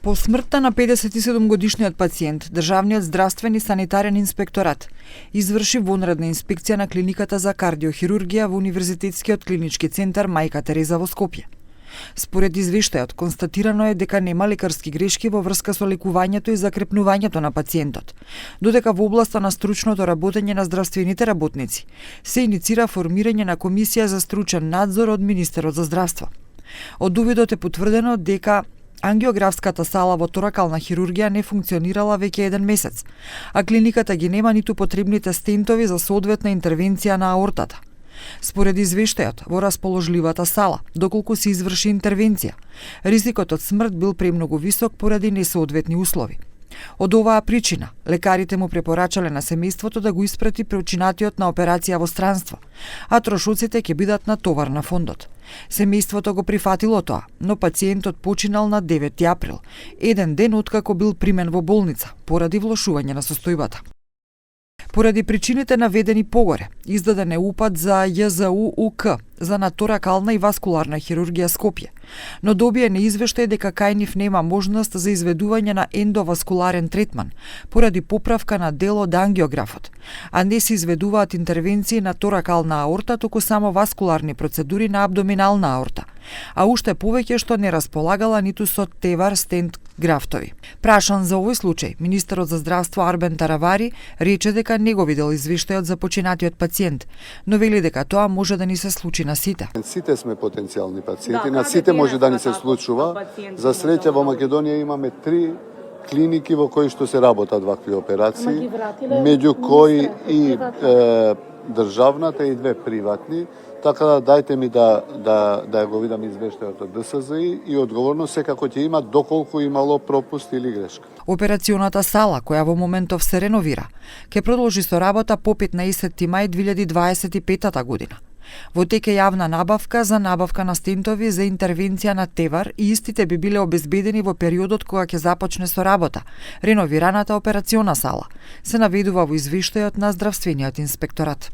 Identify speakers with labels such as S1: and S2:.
S1: По смртта на 57-годишниот пациент, Државниот здравствен и санитарен инспекторат изврши вонредна инспекција на клиниката за кардиохирургија во Универзитетскиот клинички центар Мајка Тереза во Скопје. Според извештајот, констатирано е дека нема лекарски грешки во врска со лекувањето и закрепнувањето на пациентот, додека во областа на стручното работење на здравствените работници се иницира формирање на комисија за стручен надзор од Министерот за здравство. Од увидот е потврдено дека ангиографската сала во торакална хирургија не функционирала веќе 1 месец, а клиниката ги нема ниту потребните стентови за соодветна интервенција на аортата. Според извештајот, во расположливата сала, доколку се изврши интервенција, ризикот од смрт бил премногу висок поради несоодветни услови. Од оваа причина, лекарите му препорачале на семејството да го испрати преучинатиот на операција во странство, а трошоците ќе бидат на товар на фондот. Семејството го прифатило тоа, но пациентот починал на 9 април, еден ден откако бил примен во болница, поради влошување на состојбата. Поради причините наведени погоре, издаден е упат за ЈЗУ-УК за наторакална и васкуларна хирургија Скопје, но добие неизвештај дека кај нив нема можност за изведување на ендоваскуларен третман поради поправка на дел од ангиографот, а не се изведуваат интервенции на торакална аорта, туку само васкуларни процедури на абдоминална аорта, а уште повеќе што не располагала ниту со тевар стент графтови. Прашан за овој случај, министерот за здравство Арбен Таравари рече дека не го видел извештајот за починатиот пациент, но вели дека тоа може да ни се случи на сите.
S2: Сите сме потенцијални пациенти, на сите може да ни се случува. За среќа во Македонија имаме 3 клиники во кои што се работат вакви операции, меѓу кои и државната и 2 приватни. Така да дајте ми да го видам извештајот од ДСЗИ и одговорно секако ќе има доколку имало пропуст или грешка.
S1: Операционата сала, која во моментов се реновира, ќе продолжи со работа по 15 мај 2025 година. Во тек е јавна набавка за набавка на стентови за интервенција на тевар и истите би биле обезбедени во периодот кога ќе започне со работа реновираната операциона сала, се наведува во извештајот на здравствениот инспекторат.